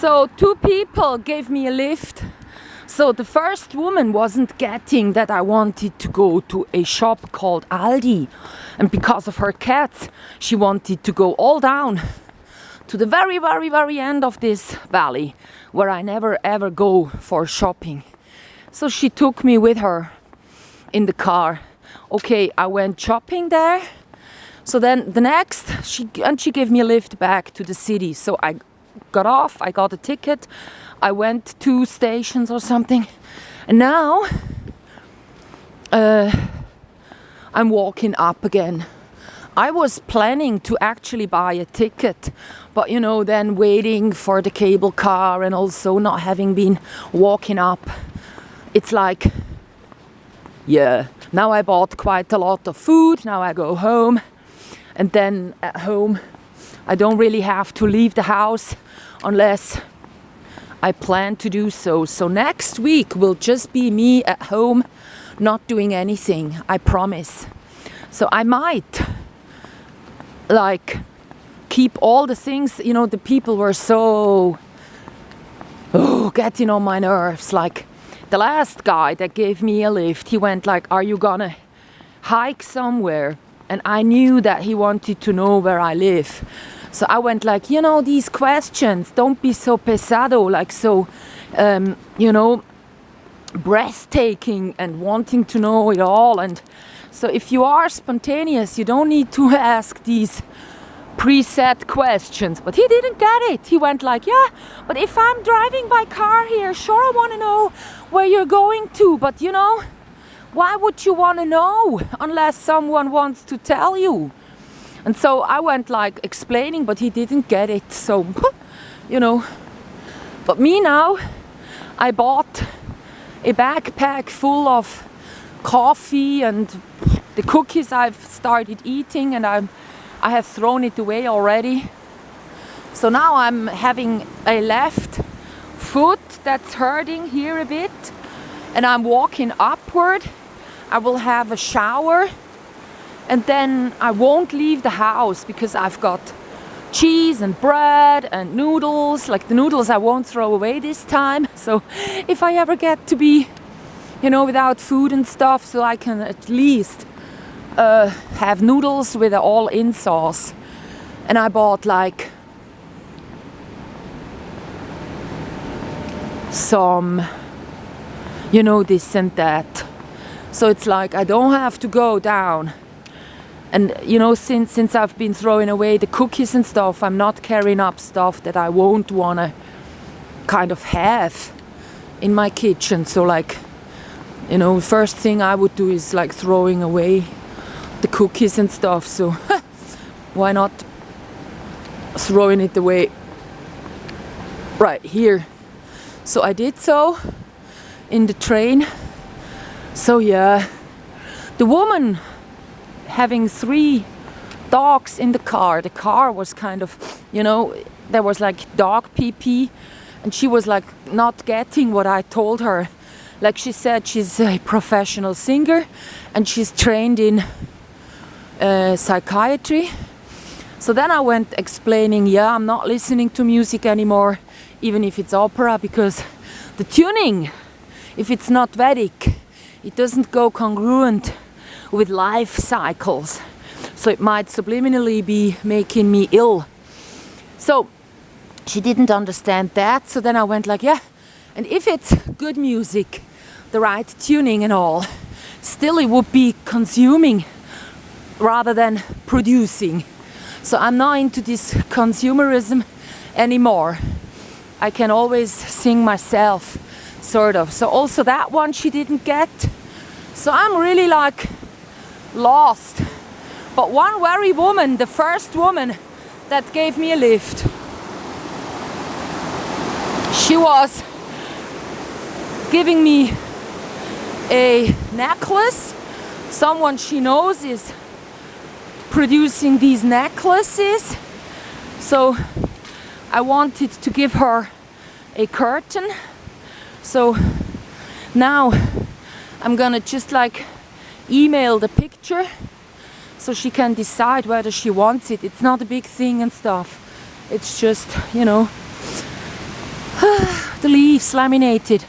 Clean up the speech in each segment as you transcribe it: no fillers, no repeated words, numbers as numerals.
So 2 people gave me a lift. So the first woman wasn't getting that I wanted to go to a shop called Aldi. And because of her cats, she wanted to go all down to the very, very, very end of this valley where I never ever go for shopping. So she took me with her in the car. Okay, I went shopping there. So then the next, she gave me a lift back to the city. So I got off, I got a ticket, I went 2 stations or something, and now I'm walking up again. I was planning to actually buy a ticket, but you know, then waiting for the cable car and also not having been walking up, it's like, yeah, now I bought quite a lot of food, now I go home, and then at home I don't really have to leave the house unless I plan to do so. So next week will just be me at home, not doing anything, I promise. So I might like keep all the things, you know, the people were so getting on my nerves. Like the last guy that gave me a lift, he went like, are you gonna hike somewhere? And I knew that he wanted to know where I live. So I went like, you know, these questions, don't be so pesado, like so, you know, breathtaking and wanting to know it all. And so if you are spontaneous, you don't need to ask these preset questions. But he didn't get it. He went like, yeah, but if I'm driving by car here, sure, I want to know where you're going to. But you know, why would you want to know unless someone wants to tell you? And so I went like explaining, but he didn't get it. So, you know, but me now, I bought a backpack full of coffee and the cookies I've started eating, and I have thrown it away already. So now I'm having a left foot that's hurting here a bit, and I'm walking upward. I will have a shower. And then I won't leave the house because I've got cheese and bread and noodles. Like the noodles I won't throw away this time. So if I ever get to be, you know, without food and stuff, so I can at least have noodles with an all-in sauce. And I bought like some, you know, this and that. So it's like I don't have to go down. And you know, since I've been throwing away the cookies and stuff, I'm not carrying up stuff that I won't wanna kind of have in my kitchen. So like, you know, first thing I would do is like throwing away the cookies and stuff. So why not throwing it away right here? So I did so in the train. So yeah, the woman having 3 dogs in the car was kind of, you know, there was like dog pee, and she was like not getting what I told her. Like she said, she's a professional singer and she's trained in psychiatry. So then I went explaining, yeah, I'm not listening to music anymore, even if it's opera, because the tuning, if it's not Vedic, it doesn't go congruent with life cycles. So it might subliminally be making me ill. So she didn't understand that. So then I went like, yeah, and if it's good music, the right tuning and all, still it would be consuming rather than producing. So I'm not into this consumerism anymore. I can always sing myself, sort of. So also that one she didn't get. So I'm really like lost. But one very woman, the first woman that gave me a lift, she was giving me a necklace. Someone she knows is producing these necklaces. So I wanted to give her a curtain. So now I'm gonna just like email the picture so she can decide whether she wants it. It's not a big thing and stuff. It's just, you know, the leaves laminated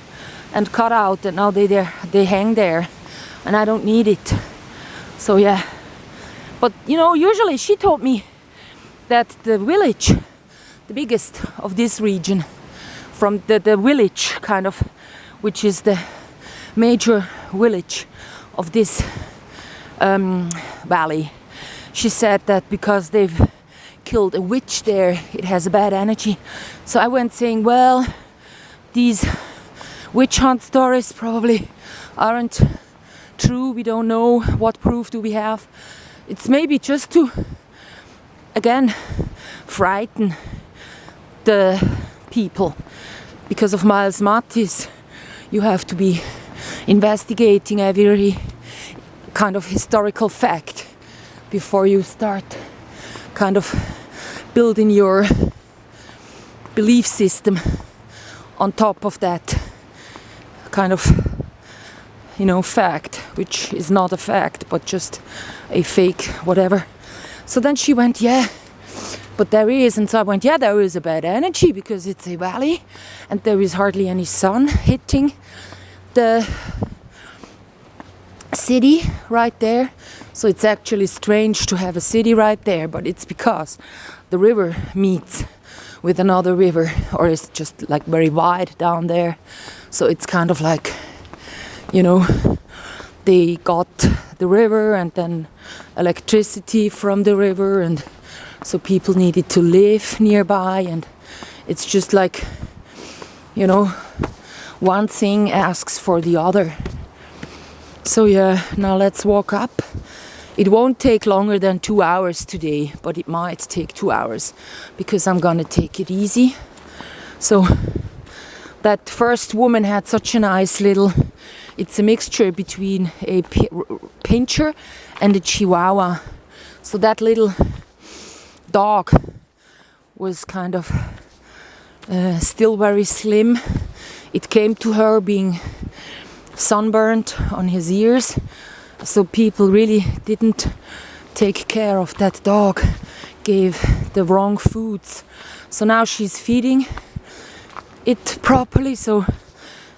and cut out, and now they hang there, and I don't need it. So yeah, but you know, usually she told me that the village, the biggest of this region, from the village kind of, which is the major village of this valley, she said that because they've killed a witch there, it has a bad energy. So I went saying, well, these witch hunt stories probably aren't true. We don't know. What proof do we have? It's maybe just to, again, frighten the people. Because of Miles Mattis, you have to be investigating every kind of historical fact before you start kind of building your belief system on top of that kind of, you know, fact, which is not a fact but just a fake whatever. So then she went, yeah, but there is. And so I went, yeah, there is a bad energy because it's a valley and there is hardly any sun hitting the city right there. So it's actually strange to have a city right there, but it's because the river meets with another river, or it's just like very wide down there. So it's kind of like, you know, they got the river and then electricity from the river, and so people needed to live nearby, and it's just like, you know, one thing asks for the other. So yeah, now let's walk up. It won't take longer than 2 hours today, but it might take 2 hours because I'm gonna take it easy. So that first woman had such a nice little, it's a mixture between a pincher and a chihuahua. So that little dog was kind of still very slim. It came to her being sunburned on his ears. So people really didn't take care of that dog, gave the wrong foods. So now she's feeding it properly, so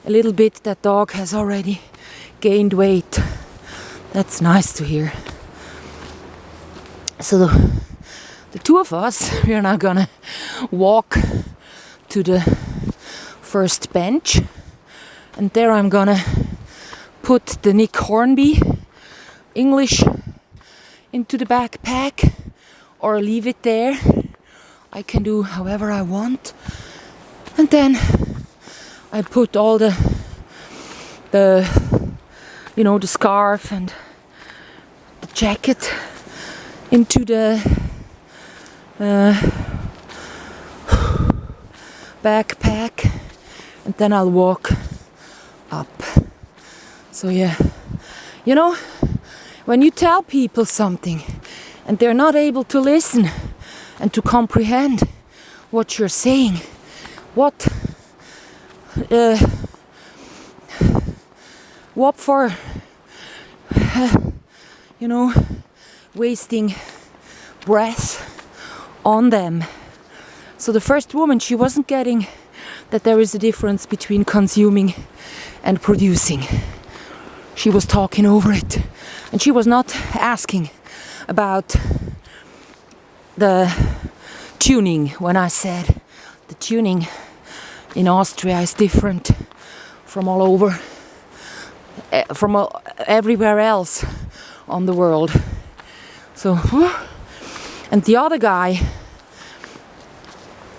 a little bit that dog has already gained weight. That's nice to hear. So the two of us, we are now gonna walk to the first bench, and there I'm gonna put the Nick Hornby English into the backpack or leave it there. I can do however I want. And then I put all the you know, the scarf and the jacket into the backpack, and then I'll walk up. So yeah, you know, when you tell people something and they're not able to listen and to comprehend what you're saying, what for, you know, wasting breath on them. So the first woman, she wasn't getting that there is a difference between consuming and producing. She was talking over it, and she was not asking about the tuning. When I said the tuning in Austria is different from all over, from everywhere else on the world. So, and the other guy,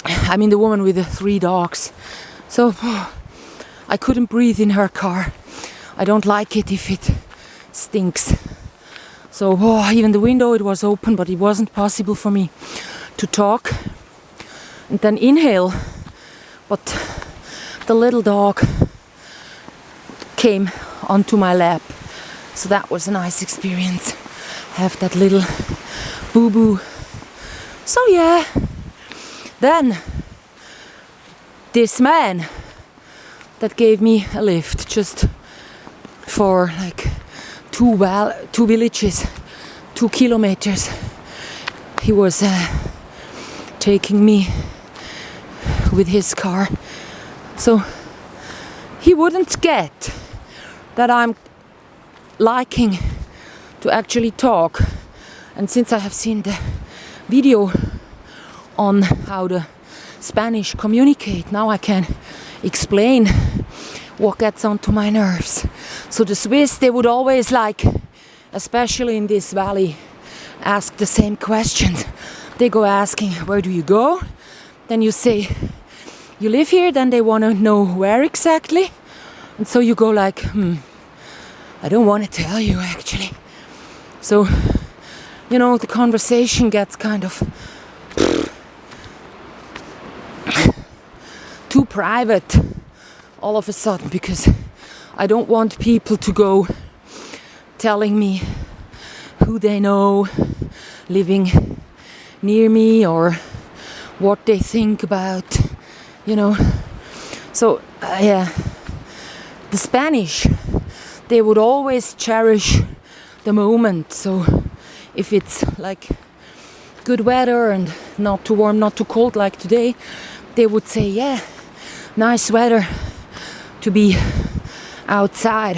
I mean the woman with the 3 dogs, so I couldn't breathe in her car. I don't like it if it stinks. So even the window, it was open, but it wasn't possible for me to talk and then inhale. But the little dog came onto my lap, so that was a nice experience. Have that little boo-boo. So yeah, then this man that gave me a lift just for like 2 villages, 2 kilometers. He was taking me with his car So he wouldn't get that I'm liking to actually talk. And since I have seen the video on how the Spanish communicate, now I can explain what gets onto my nerves. So the Swiss, they would always like, especially in this valley, ask the same questions. They go asking, where do you go? Then you say, you live here? Then they want to know where exactly. And so you go like, I don't want to tell you actually. So, you know, the conversation gets kind of too private all of a sudden, because I don't want people to go telling me who they know living near me or what they think about, you know. So yeah, the Spanish, they would always cherish the moment. So if it's like good weather and not too warm, not too cold like today, they would say, yeah, nice weather to be outside.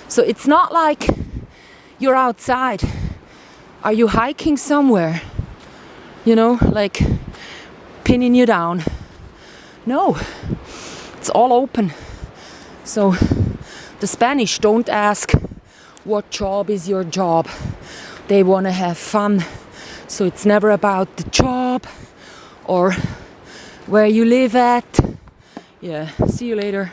So it's not like you're outside. Are you hiking somewhere? You know, like pinning you down. No, it's all open. So the Spanish don't ask what job is your job. They want to have fun. So it's never about the job or where you live at. Yeah, see you later.